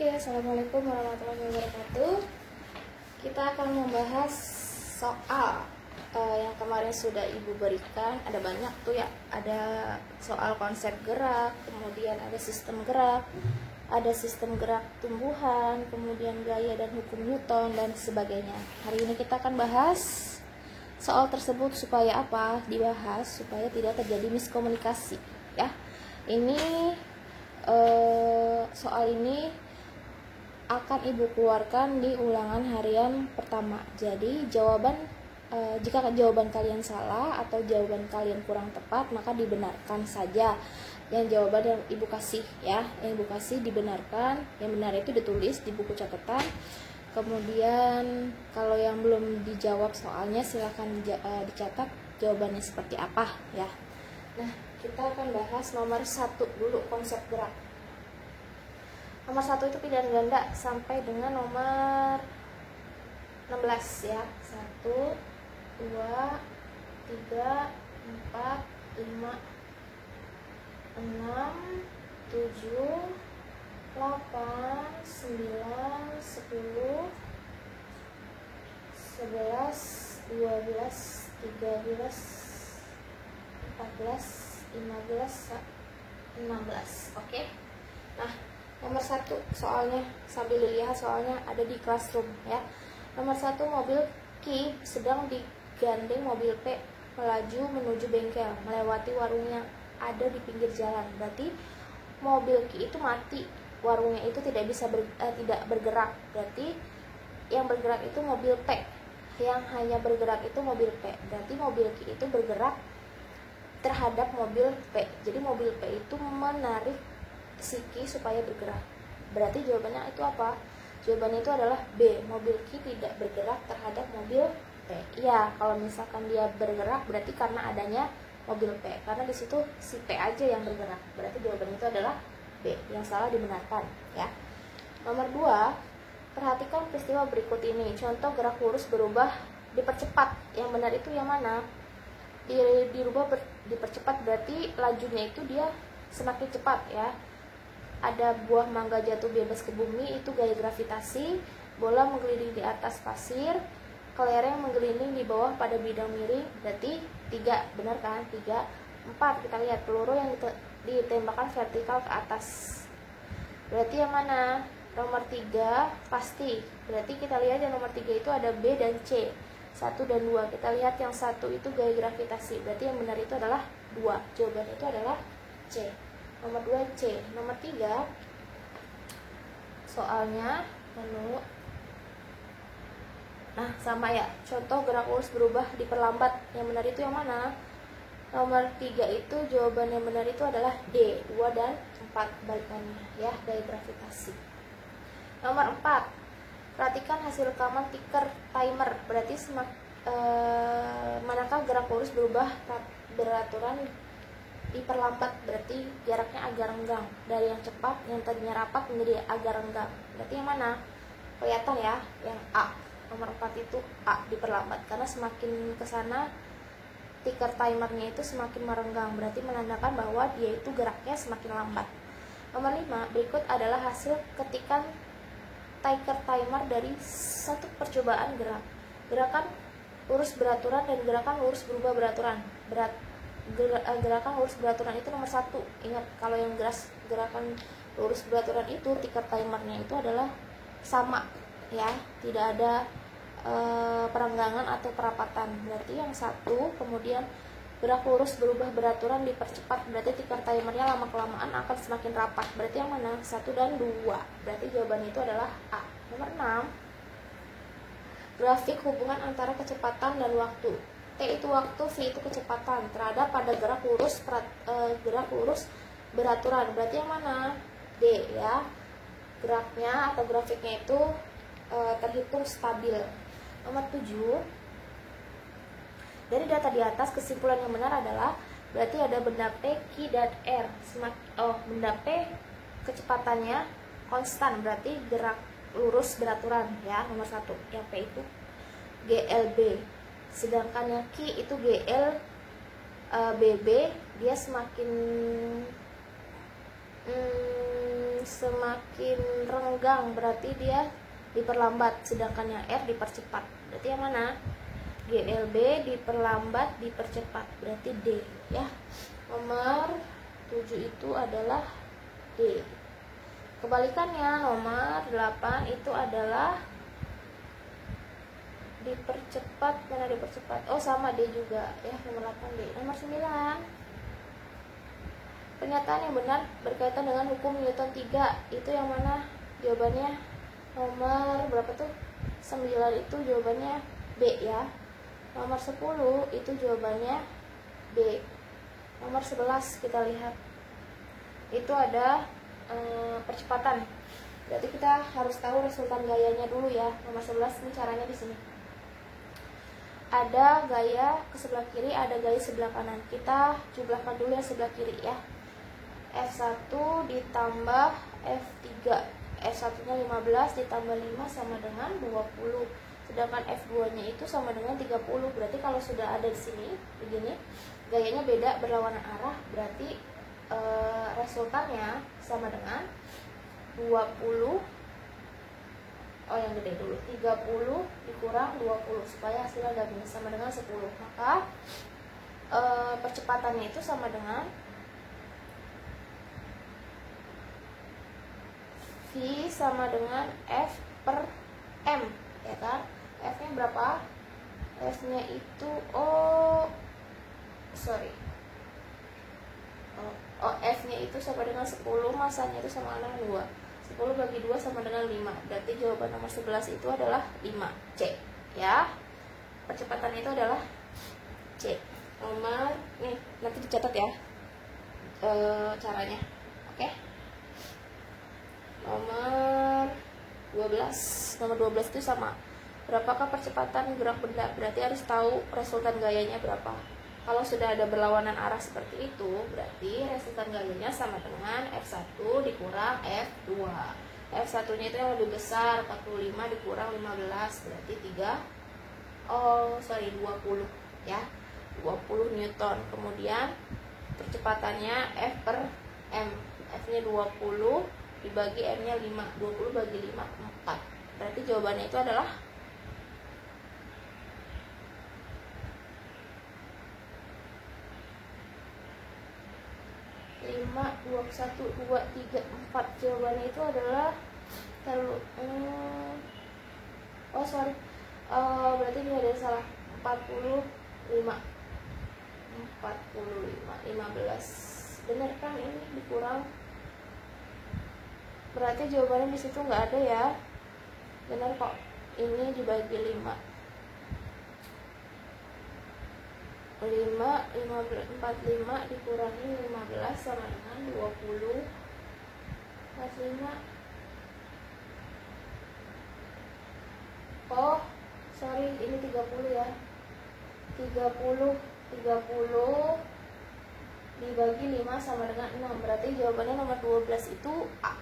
Oke, assalamualaikum warahmatullahi wabarakatuh. Kita akan membahas soal yang kemarin sudah ibu berikan. Ada banyak tuh ya. Ada soal konsep gerak, kemudian ada sistem gerak, ada sistem gerak tumbuhan, kemudian gaya dan hukum Newton dan sebagainya. Hari ini kita akan bahas soal tersebut supaya apa? Dibahas supaya tidak terjadi miskomunikasi ya. Ini soal ini akan ibu keluarkan di ulangan harian pertama. Jadi jika jawaban kalian salah atau jawaban kalian kurang tepat, maka dibenarkan saja yang jawaban yang ibu kasih ya. Yang ibu kasih dibenarkan, yang benar itu ditulis di buku catatan. Kemudian kalau yang belum dijawab soalnya silahkan dicatat jawabannya seperti apa ya. Nah, kita akan bahas nomor 1 dulu, konsep gerak. Nomor 1 itu pilihan ganda sampai dengan nomor 16 ya. 1, 2, 3, 4, 5, 6, 7, 8, 9, 10, 11, 12, 13, 14, 15, 16. Oke. Nah, nomor 1 soalnya sambil dilihat soalnya ada di classroom ya. Nomor 1, mobil Q sedang digandeng mobil P melaju menuju bengkel melewati warung yang ada di pinggir jalan. Berarti mobil Q itu mati, warungnya itu tidak bergerak. Berarti yang bergerak itu mobil P, yang hanya bergerak itu mobil P. Berarti mobil Q itu bergerak terhadap mobil P. Jadi mobil P itu menarik si Q supaya bergerak. Berarti jawabannya itu apa? Jawabannya itu adalah B. Mobil Q tidak bergerak terhadap mobil P. Iya, kalau misalkan dia bergerak berarti karena adanya mobil P. Karena di situ si P aja yang bergerak. Berarti jawabannya itu adalah B. Yang salah dibenarkan ya. Nomor 2, perhatikan peristiwa berikut ini. Contoh gerak lurus berubah dipercepat. Yang benar itu yang mana? Dipercepat berarti lajunya itu dia semakin cepat ya. Ada buah mangga jatuh bebas ke bumi, itu gaya gravitasi. Bola menggelinding di atas pasir, kelereng menggelinding di bawah pada bidang miring. Berarti 3, benar kan? 3. 4, kita lihat peluru yang ditembakkan vertikal ke atas. Berarti yang mana? Nomor 3 pasti. Berarti kita lihat yang nomor 3 itu ada B dan C, 1 dan 2. Kita lihat yang 1 itu gaya gravitasi. Berarti yang benar itu adalah 2. Jawabannya itu adalah C. Nomor 2 C. Nomor 3 soalnya nah sama ya. Contoh gerak lurus berubah diperlambat. Yang benar itu yang mana? Nomor 3 itu jawaban yang benar itu adalah D. 2 dan 4 balikannya ya, gaya gravitasi. Nomor 4, perhatikan hasil rekaman timer. Berarti manakah gerak lurus berubah beraturan diperlambat? Berarti jaraknya agak renggang. Dari yang cepat, yang tadinya rapat menjadi agak renggang. Berarti yang mana? Kelihatan ya, yang A. Nomor 4 itu A, diperlambat. Karena semakin ke sana ticker timernya itu semakin merenggang. Berarti menandakan bahwa dia itu geraknya semakin lambat. Nomor 5, berikut adalah hasil ketikan ticker timer dari satu percobaan gerak. Gerakan lurus beraturan dan gerakan lurus berubah beraturan. Gerakan lurus beraturan itu nomor 1. Ingat, kalau yang gerakan lurus beraturan itu ticker timernya itu adalah sama ya, tidak ada perenggangan atau perapatan. Berarti yang 1, kemudian gerak lurus berubah beraturan dipercepat. Berarti ticker timernya lama-kelamaan akan semakin rapat. Berarti yang mana? 1 dan 2. Berarti jawabannya itu adalah A. Nomor 6, grafik hubungan antara kecepatan dan waktu. T itu waktu, V itu kecepatan terhadap pada gerak lurus beraturan. Berarti yang mana? D ya. Geraknya atau grafiknya itu terhitung stabil. Nomor 7, dari data di atas kesimpulan yang benar adalah berarti ada benda P, Q, dan R. Benda P kecepatannya konstan, berarti gerak lurus beraturan ya, nomor 1. Yang P itu GLB. Sedangkan yang Q itu GLBB, dia semakin semakin renggang berarti dia diperlambat, sedangkan yang R dipercepat. Berarti yang mana? GLB diperlambat, dipercepat, berarti D ya. Nomor 7 itu adalah D. Kebalikannya nomor 8 itu adalah dipercepat. Mana dipercepat? Oh, sama D juga ya, nomor 8 D. Nomor 9, pernyataan yang benar berkaitan dengan hukum Newton 3 itu yang mana? Jawabannya nomor berapa tuh? 9 itu jawabannya B ya. Nomor 10 itu jawabannya B. Nomor 11 kita lihat. Itu ada percepatan. Berarti kita harus tahu resultan gayanya dulu ya. Nomor 11 ini caranya di sini. Ada gaya ke sebelah kiri, ada gaya sebelah kanan. Kita jumlahkan dulu yang sebelah kiri ya. F1 ditambah F3. F1-nya 15 ditambah 5 sama dengan 20. Sedangkan F2-nya itu sama dengan 30. Berarti kalau sudah ada di sini begini, gayanya beda berlawanan arah, berarti resultannya sama dengan 20. Oh, yang gede dulu. 30 dikurang 20 supaya hasilnya gabung sama dengan 10. Maka percepatannya itu sama dengan V sama dengan F per M, ya kan? F-nya berapa? F-nya itu F-nya itu sama dengan 10, masanya itu sama dengan 2. 10 bagi 2 sama dengan 5. Berarti jawaban nomor 11 itu adalah 5, C. Ya. Percepatan itu adalah C. Nomor nih, nanti dicatat ya. Caranya. Oke. Nomor 12. Nomor 12 itu sama. Berapakah percepatan gerak benda? Berarti harus tahu resultan gayanya berapa. Kalau sudah ada berlawanan arah seperti itu, berarti resultan gayanya sama dengan F1 dikurang F2. F1-nya itu yang lebih besar, 45 dikurang 15, berarti 20 ya. 20 Newton. Kemudian percepatannya F per M. F-nya 20 dibagi M-nya 5. 20 bagi 5, 4. Berarti jawabannya itu adalah 5, 21, 2, 3, 4. Jawabannya itu adalah berarti ini ada salah. 45 15. Benar kan ini dikurang? Berarti jawabannya di situ nggak ada ya. Benar kok. Ini dibagi 5. 45 dikurangi 15 sama dengan 20. Hasilnya ini 30 ya. 30 dibagi 5 sama dengan 6. Berarti jawabannya nomor 12 itu A.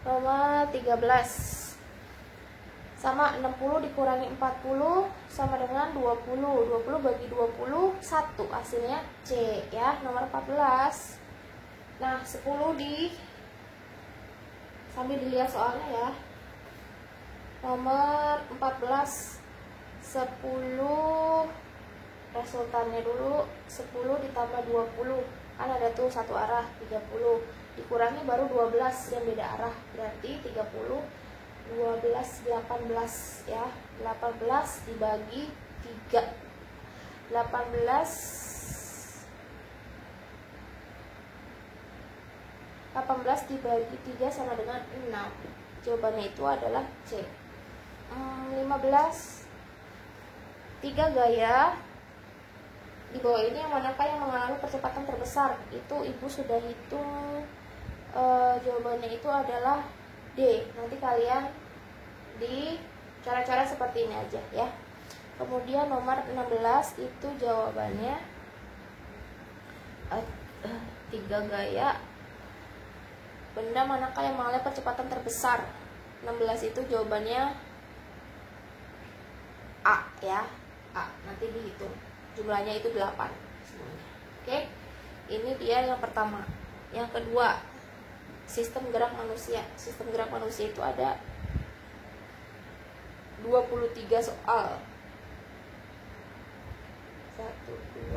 Nomor 13. Sama 60 dikurangi 40 sama dengan 20. 20 bagi 20 1. Hasilnya C ya. Nomor 14. Nah, 10 sambil dilihat soalnya ya. Nomor 14. 10 resultannya dulu. 10 ditambah 20. Kan ada tuh satu arah 30. Dikurangi baru 12 yang beda arah. Berarti 30 12 18 ya. 18 dibagi 3. 18 dibagi 3 sama dengan 6. Jawabannya itu adalah C. 15. 3 gaya di bawah ini yang manakah yang mengalami percepatan terbesar? Itu ibu sudah hitung. Jawabannya itu adalah D. Nanti kalian di cara-cara seperti ini aja ya. Kemudian nomor 16 itu jawabannya 3 gaya benda manakah yang mengalami percepatan terbesar. 16 itu jawabannya A ya. A. Nanti dihitung. Jumlahnya itu 8 semuanya. Oke. Ini dia yang pertama Yang kedua, sistem gerak manusia. Sistem gerak manusia itu ada 23 soal. 1,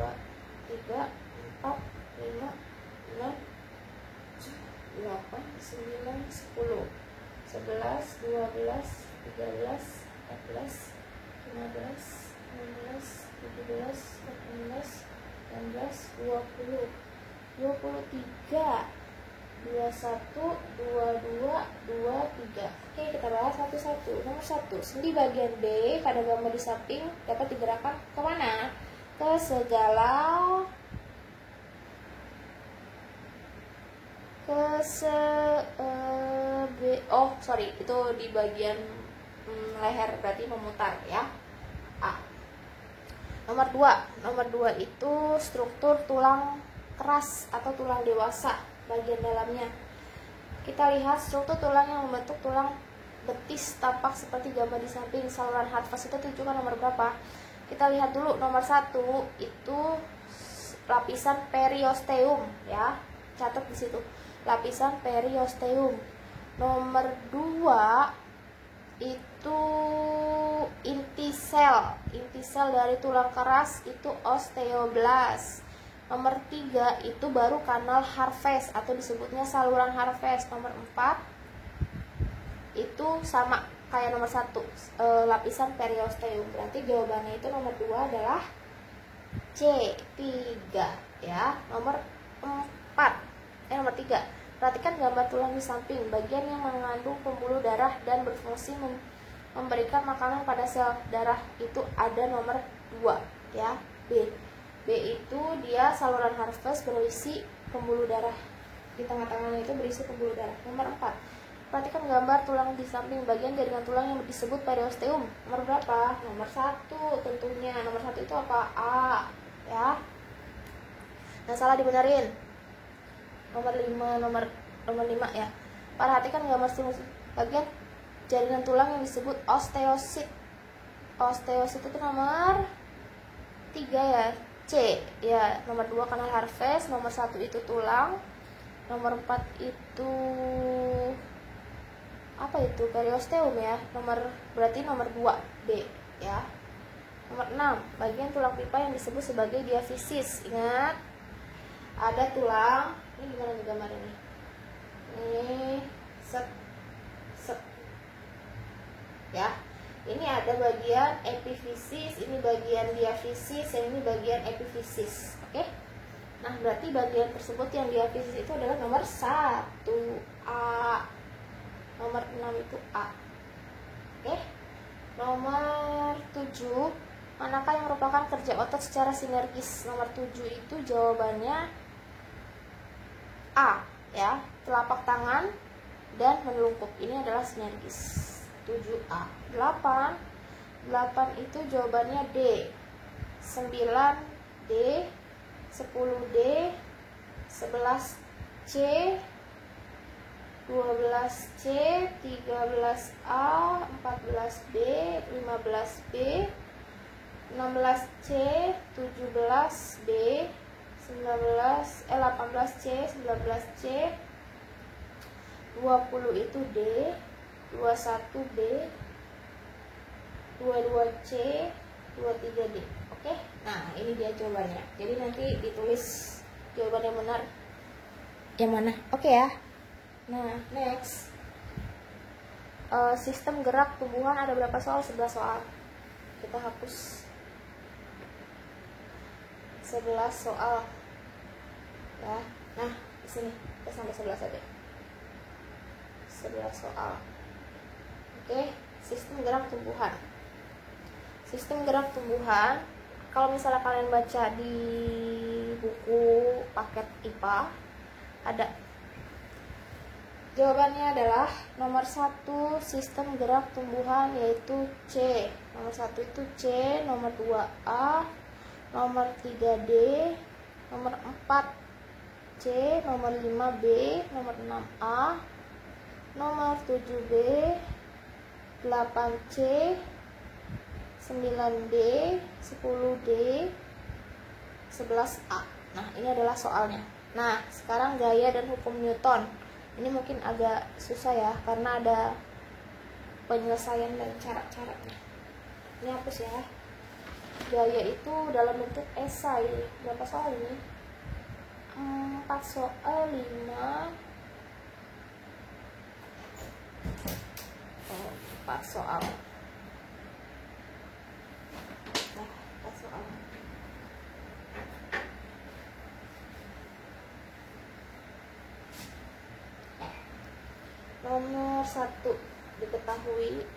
2, 3, 4, 5, 6, 8, 9, 10, 11, 12, 13, 14, 15, 16, 17, 18, 19, 20, 23, 21, 22, 23. Oke, kita bahas satu-satu. Nomor 1, sendi bagian B pada gambar di samping dapat digerakkan kemana? Ke segala itu di bagian leher, berarti memutar ya. A. Nomor 2 itu struktur tulang keras atau tulang dewasa bagian dalamnya. Kita lihat struktur tulang yang membentuk tulang betis tampak seperti gambar di samping. Saluran Hartford itu tunjukkan nomor berapa? Kita lihat dulu. Nomor 1 itu lapisan periosteum ya. Catat di situ. Lapisan periosteum. Nomor 2 itu inti sel dari tulang keras itu osteoblast. Nomor 3 itu baru kanal Harvest atau disebutnya saluran Harvest. Nomor 4 itu sama kayak nomor 1, lapisan periosteum. Berarti jawabannya itu nomor 2 adalah C, 3 ya. Nomor 3. Perhatikan gambar tulang di samping. Bagian yang mengandung pembuluh darah dan berfungsi memberikan makanan pada sel darah itu ada nomor 2 ya. B itu dia saluran Harvest berisi pembuluh darah. Di tengah-tengahnya itu berisi pembuluh darah. Nomor 4. Perhatikan gambar tulang di samping. Bagian jaringan tulang yang disebut periosteum. Nomor berapa? Nomor 1 tentunya. Nomor 1 itu apa? A ya. Nah, salah dibenerin. Nomor 5 ya. Perhatikan gambar bagian jaringan tulang yang disebut osteosit. Osteosit itu nomor 3 ya. C ya. Nomor 2 kanal Harvest. Nomor 1 itu tulang. Nomor 4 itu apa itu? Periosteum ya. Berarti nomor 2 D ya. Nomor 6, bagian tulang pipa yang disebut sebagai diafisis. Ingat, ada tulang. Ini gimana nih gambar ini? Ini set ya. Ini ada bagian epifisis, ini bagian diafisis, dan ini bagian epifisis. Oke. Nah, berarti bagian tersebut yang diafisis itu adalah nomor 1 A. Nomor 6 itu A. Oke. Nomor 7, manakah yang merupakan kerja otot secara sinergis? Nomor 7 itu jawabannya A ya, telapak tangan dan menelungkup. Ini adalah sinergis. 7A. 8 itu jawabannya D. 9D, 10D, 11C, 12C, 13A, 14B, 15B, 16C, 17B, 18C, 19C, 20 itu D, 21B, 22C, 23D. Oke, nah ini dia jawabannya. Jadi nanti ditulis jawaban yang benar yang mana. Oke ya. Nah, next, sistem gerak tumbuhan ada berapa soal? 11 soal. Kita hapus 11 soal ya. Nah, di sini kita sampai 11 aja. 11 soal. Oke, sistem gerak tumbuhan. Sistem gerak tumbuhan, kalau misalnya kalian baca di buku paket IPA, ada jawabannya adalah nomor 1 sistem gerak tumbuhan, yaitu C. Nomor 1 itu C, nomor 2A, nomor 3D, nomor 4C, nomor 5B, nomor 6A, nomor 7B, 8C, 9D, 10D, 11A. Nah, ini adalah soalnya. Nah, sekarang gaya dan hukum Newton. Ini mungkin agak susah ya, karena ada penyelesaian dan cara-caranya. Ini hapus ya. Gaya itu dalam bentuk esai. Berapa soal ini? 4 soal, 5. 4 soal. Nah, 4 soal. Nomor 1, diketahui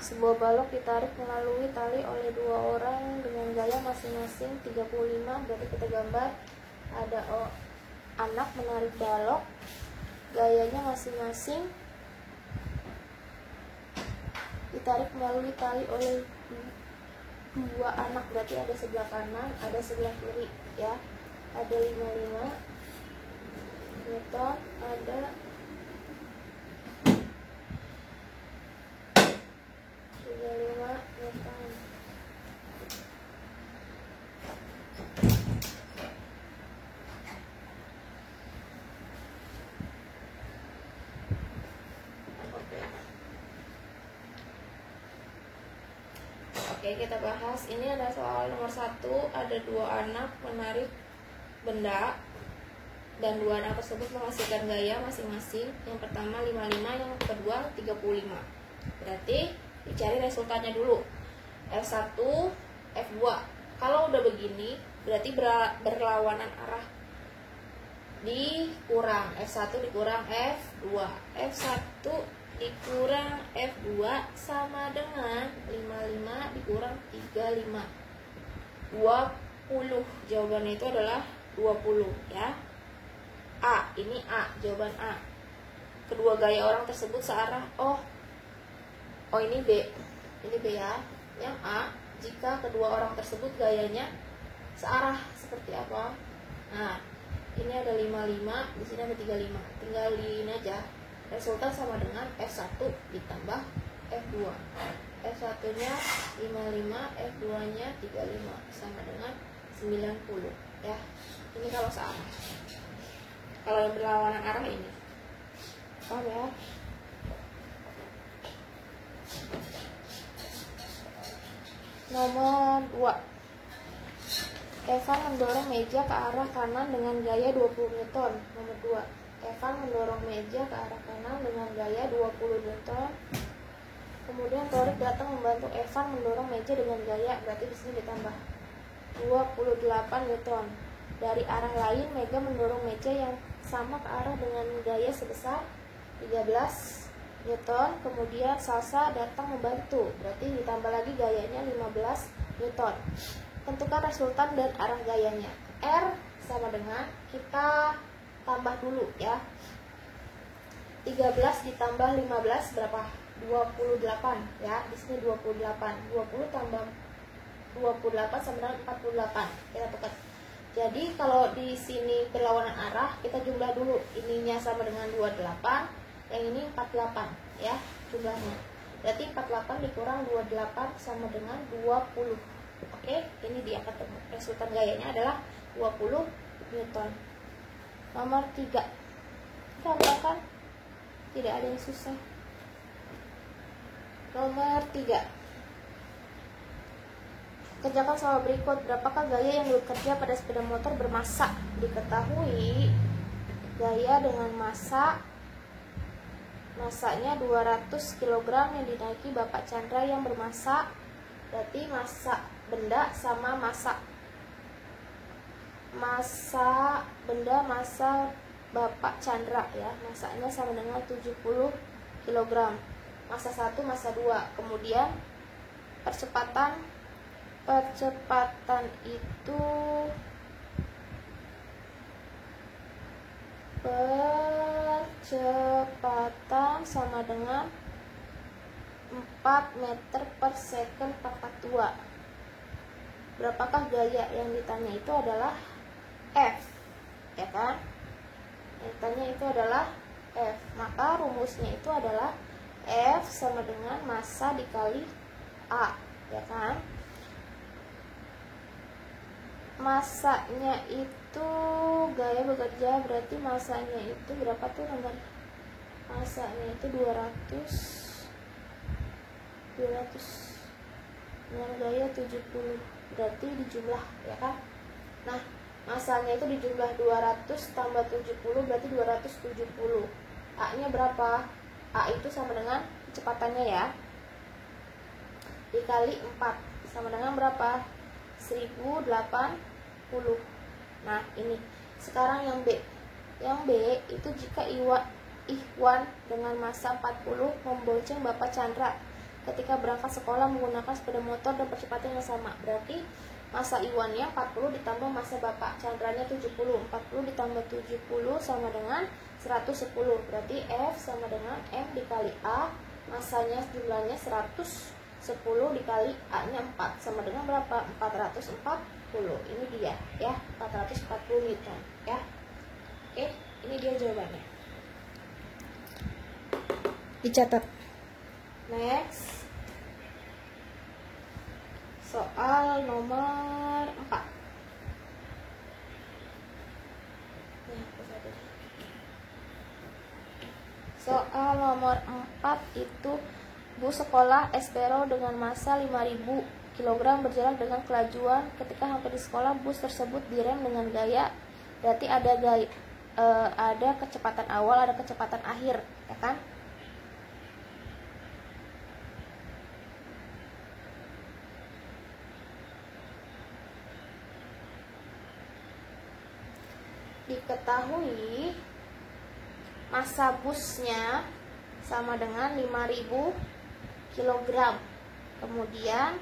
sebuah balok ditarik melalui tali oleh 2 orang dengan gaya masing-masing 35. Berarti kita gambar ada anak menarik balok, gayanya masing-masing ditarik melalui tali oleh 2 anak. Berarti ada sebelah kanan, ada sebelah kiri ya. Ada 55 Newton, ada 35 Newton. Oke, kita bahas. Ini ada soal nomor 1, ada 2 anak menarik benda dan 2 anak tersebut menghasilkan gaya masing-masing. Yang pertama 55, yang kedua 35. Berarti dicari resultannya dulu. F1, F2. Kalau udah begini, berarti berlawanan arah. Dikurang F1 dikurang F2. F1 dikurang F2 sama dengan 55 dikurang 35. 20. Jawabannya itu adalah 20 ya. A, ini A, jawaban A. Kedua gaya orang tersebut searah. Oh ini B. Ini B ya. Yang A, jika kedua orang tersebut gayanya searah seperti apa? Nah, ini ada 55, di sini ada 35. Tinggalin aja. Resultan sama dengan F1 ditambah F2. F1-nya 55, F2-nya 35 sama dengan 90 ya. Ini kalau searah. Kalau yang berlawanan arah ini. Paham ya? Nomor 2. Evan mendorong meja ke arah kanan dengan gaya 20 Newton. Nomor 2. Evan mendorong meja ke arah kanan dengan gaya 20 Newton. Kemudian Torik datang membantu Evan mendorong meja dengan gaya, berarti di sini ditambah 28 Newton. Dari arah lain, Mega mendorong meja yang sama ke arah dengan gaya sebesar 13 Newton. Kemudian Salsa datang membantu, berarti ditambah lagi gayanya 15 Newton. Tentukan resultan dan arah gayanya. R sama dengan, kita tambah dulu ya. 13 ditambah 15 berapa? 28 ya. Di sini 28. 20 tambah 28 sama dengan 48. Kita tukar. Jadi kalau di sini berlawanan arah, kita jumlah dulu. Ininya sama dengan 28, yang ini 48 ya jumlahnya. Berarti 48 dikurang 28 sama dengan 20. Oke, ini dia ketemu. Resultan gayanya adalah 20 Newton. Nomor 3. Gampang kan? Tidak ada yang susah. Nomor 3. Kerjakan soal berikut. Berapakah gaya yang bekerja pada sepeda motor bermassa? Diketahui gaya dengan masanya 200 kg yang dinaiki Bapak Chandra yang bermassa. Berarti massa benda sama massa benda, massa Bapak Chandra ya. Massanya sama dengan 70 kg. Massa 1, massa 2. Kemudian percepatan itu sama dengan 4 meter per second pangkat 2. Berapakah gaya yang ditanya itu adalah F, ya kan? Yang ditanya itu adalah F. Maka rumusnya itu adalah F sama dengan massa dikali A, ya kan? masanya itu gaya bekerja, berarti masanya itu berapa tuh nomor? Masanya itu 200 dengan gaya 70, berarti dijumlah ya kan. Nah, masanya itu dijumlah 200 tambah 70 berarti 270. A nya berapa? A itu sama dengan kecepatannya ya, dikali 4 sama dengan berapa? 1080. Nah ini sekarang yang B. Yang B itu jika Ikhwan dengan massa 40 membonceng Bapak Chandra ketika berangkat sekolah menggunakan sepeda motor dan percepatan yang sama. Berarti massa Iwannya 40 ditambah massa Bapak Chandranya 70. 40 ditambah 70 sama dengan 110. Berarti F sama dengan M dikali A. Massanya jumlahnya 110 dikali A nya 4 sama dengan berapa? 440. Ini dia ya, 440 Newton ya. Oke, ini dia jawabannya. Dicatat. Next. Soal nomor 4. Soal nomor 4 itu bus sekolah Espero dengan massa 5000 kg berjalan dengan kelajuan. Ketika hampir di sekolah, bus tersebut direm dengan gaya. Berarti ada kecepatan awal, ada kecepatan akhir, ya kan? Diketahui massa busnya sama dengan 5000 kg. Kemudian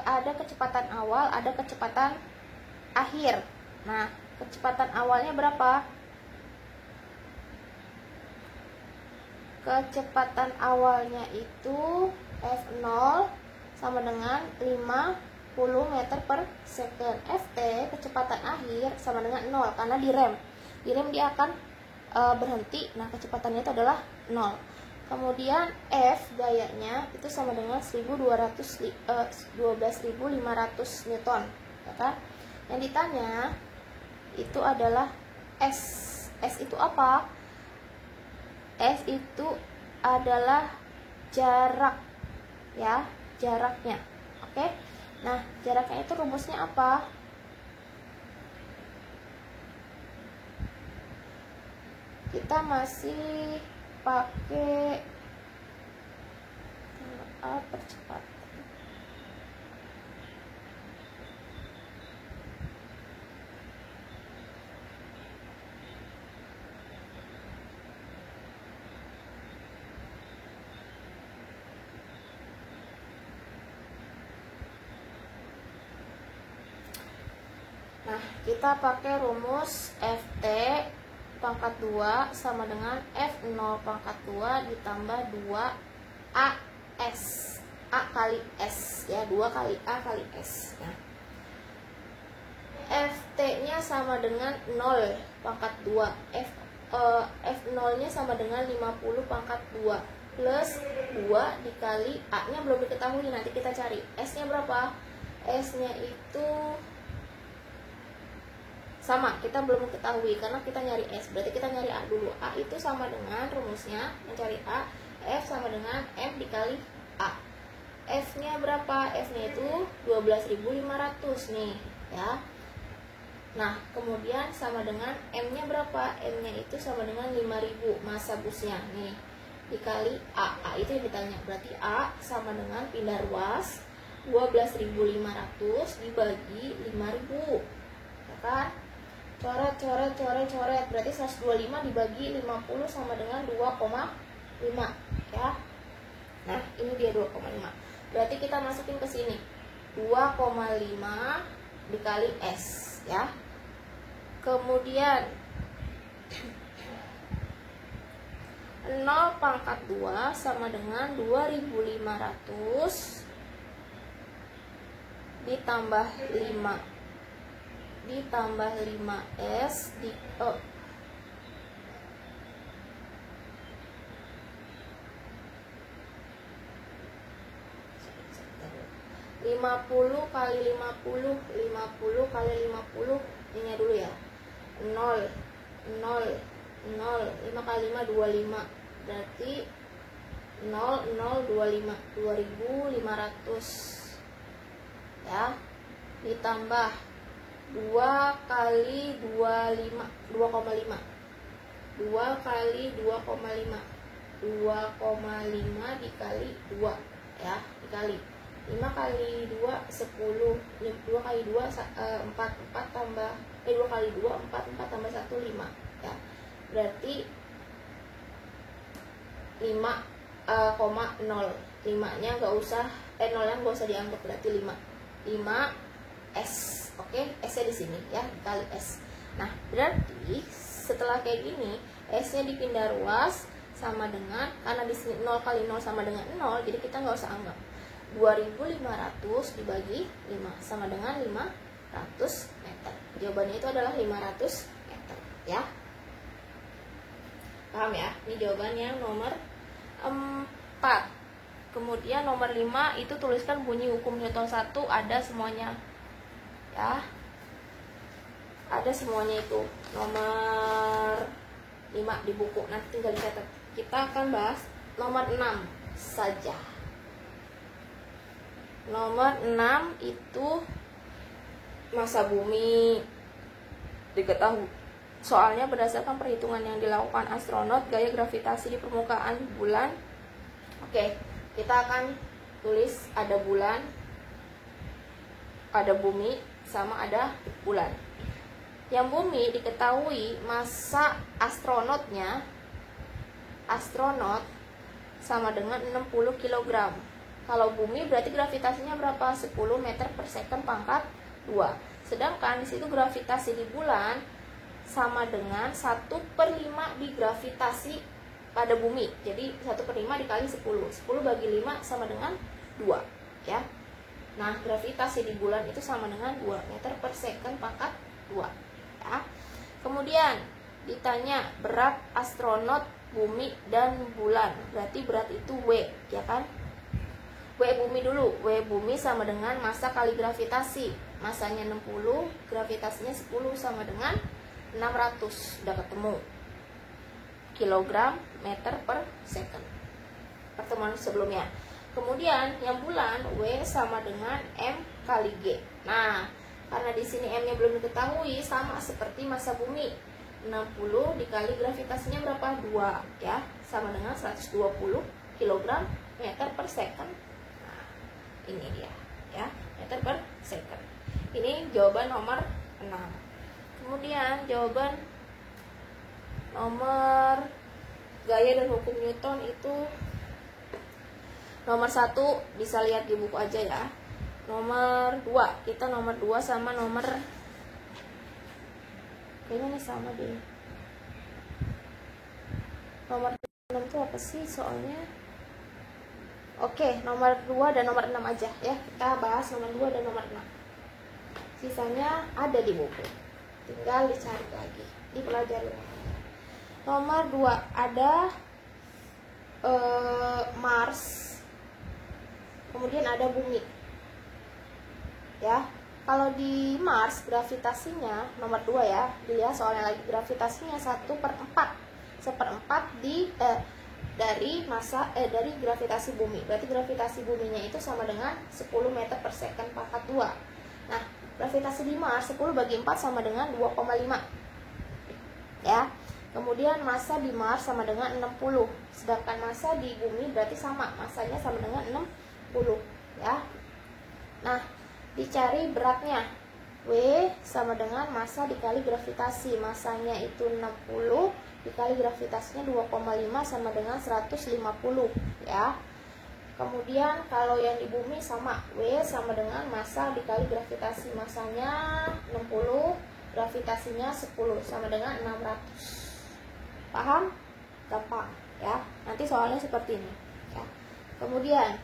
ada kecepatan awal, ada kecepatan akhir. Nah, kecepatan awalnya berapa? Kecepatan awalnya itu F0 sama dengan 50 meter per second. Ft kecepatan akhir sama dengan 0 karena direm. Direm dia akan berhenti. Nah, kecepatannya itu adalah 0. Kemudian F gayanya itu sama dengan 12.500 Newton, ya kan? Yang ditanya itu adalah S. S itu apa? S itu adalah jarak, ya, jaraknya. Oke. Nah, jaraknya itu rumusnya apa? Kita masih pakai percepatan. Nah, kita pakai rumus Ft pangkat 2 sama dengan F0 pangkat 2 ditambah 2 AS. A kali S ya, 2 kali A kali S ya. Ft nya sama dengan 0 pangkat 2, F0 nya sama dengan 50 pangkat 2 plus 2 dikali A nya belum diketahui, nanti kita cari. S nya berapa? S nya itu sama, kita belum ketahui karena kita nyari S. Berarti kita nyari A dulu. A itu sama dengan rumusnya, mencari A, F sama dengan M dikali A. F nya berapa? F nya itu 12.500 nih ya. Nah, kemudian sama dengan M nya berapa? M nya itu sama dengan 5.000 massa busnya nih, dikali A. A itu yang ditanya. Berarti A sama dengan pindah ruas 12.500 dibagi 5.000, ya kan? Coret, berarti 125 dibagi 50 sama dengan 2,5 ya. Nah, ini dia 2,5. Berarti kita masukin ke sini 2,5 dikali S ya. Kemudian 0 pangkat 2 sama dengan 2.500 ditambah 5 ditambah 5S 5 50 kali 50, 50 kali 50, ini dulu ya, 0, 0, 0, 5 kali 5, 25, berarti 0025, 2500 ya, ditambah 2 kali 25, 2,5, 2 kali 2,5, 2,5 dikali 2 ya, dikali 5 kali 2 10, 2 kali 2 4, 4 tambah 2 kali 2 4, 4 tambah 1 5 ya, berarti 5,0, 5 nya nggak usah, 0 nya nggak usah dianggap, berarti 5 S. Oke, S nya di sini ya, dikali S. Nah, berarti setelah kayak gini, S nya dipindah ruas sama dengan, karena di sini 0 kali 0 sama dengan 0, jadi kita nggak usah anggap. 2500 dibagi 5 sama dengan 500 meter. Jawabannya itu adalah 500 meter ya. Paham ya? Ini jawaban yang nomor 4. Kemudian nomor 5 itu tuliskan bunyi hukum Newton 1, ada semuanya ya. Ada semuanya itu. Nomor 5 di buku, nanti tinggal dicatat. Kita akan bahas nomor 6 saja. Nomor 6 itu massa bumi diketahui. Soalnya berdasarkan perhitungan yang dilakukan astronot, gaya gravitasi di permukaan bulan. Oke, kita akan tulis ada bulan, ada bumi, sama ada bulan. Yang bumi diketahui massa astronot sama dengan 60 kg. Kalau bumi berarti gravitasinya berapa? 10 meter per second pangkat 2. Sedangkan di situ gravitasi di bulan sama dengan 1/5 di gravitasi pada bumi. Jadi 1/5 dikali 10. 10 bagi 5 sama dengan 2 ya. Nah, gravitasi di bulan itu sama dengan 2 meter per second pangkat 2 ya. Kemudian ditanya berat astronot bumi dan bulan. Berarti berat itu W ya kan? W bumi dulu. W bumi sama dengan massa kali gravitasi. Massanya 60, gravitasinya 10 sama dengan 600. Udah ketemu. Kilogram meter per second. Pertemuan sebelumnya. Kemudian yang bulan W sama dengan M kali G. Nah, karena di sini M-nya belum diketahui, sama seperti massa bumi. 60 dikali gravitasinya berapa? 2 ya, sama dengan 120 kg meter per second. Nah, ini dia ya, meter per second. Ini jawaban nomor 6. Kemudian jawaban nomor gaya dan hukum Newton itu nomor 1 bisa lihat di buku aja ya. Nomor 2, kita nomor 2 sama nomor, kayaknya ini sama deh. Nomor 6 itu apa sih soalnya? Oke, nomor 2 dan nomor 6 aja ya. Kita bahas nomor 2 dan nomor 6. Sisanya ada di buku. Tinggal dicari lagi, dipelajari. Nomor 2 ada Mars. Kemudian ada bumi. Ya. Kalau di Mars gravitasinya nomor 2 ya, dilihat soalnya lagi, gravitasinya 1/4. 1/4 dari massa dari gravitasi bumi. Berarti gravitasi buminya itu sama dengan 10 meter per second pangkat 2. Nah, gravitasi di Mars 10 bagi 4 sama dengan 2,5. Ya. Kemudian massa di Mars sama dengan 60. Sedangkan massa di bumi berarti sama, massanya sama dengan 60 ya. Nah, dicari beratnya. W sama dengan massa dikali gravitasi. Massanya itu 60 dikali gravitasinya 2,5 sama dengan 150 ya. Kemudian kalau yang di bumi sama, W sama dengan massa dikali gravitasi. Massanya 60, gravitasinya 10 sama dengan 600. Paham? Gampang ya. Nanti soalnya seperti ini ya. Kemudian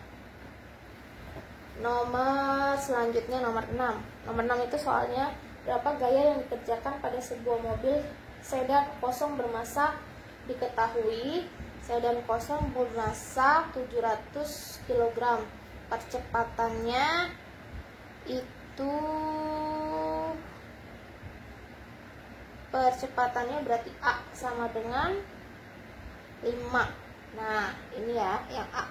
nomor selanjutnya nomor 6. Nomor 6 itu soalnya berapa gaya yang dikerjakan pada sebuah mobil sedan kosong bermassa diketahui. Sedan kosong bermassa 700 kg. Percepatannya itu percepatannya berarti A sama dengan 5. Nah ini ya yang A,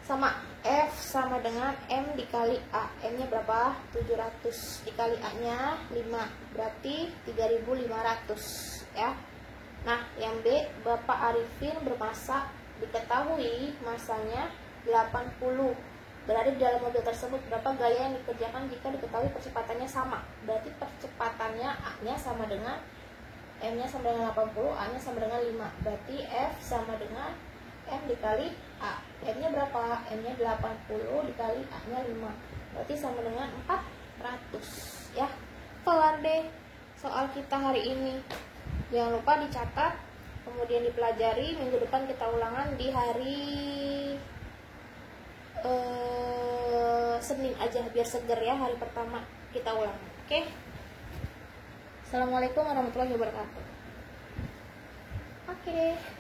sama F sama dengan M dikali A. M nya berapa? 700 dikali A nya 5, berarti 3500 ya. Nah yang B, Bapak Arifin bermasa, diketahui masanya 80, berada di dalam mobil tersebut. Berapa gaya yang dikerjakan jika diketahui percepatannya sama? Berarti percepatannya A nya sama dengan M nya sama dengan 80, A nya sama dengan 5, berarti F sama dengan M dikali A. M nya berapa? M nya 80 dikali A nya 5, berarti sama dengan 400 ya. Kelar deh soal kita hari ini. Jangan lupa dicatat, kemudian dipelajari. Minggu depan kita ulangan di hari Senin aja biar seger ya, hari pertama kita ulang. Oke? Assalamualaikum warahmatullahi wabarakatuh. Oke deh.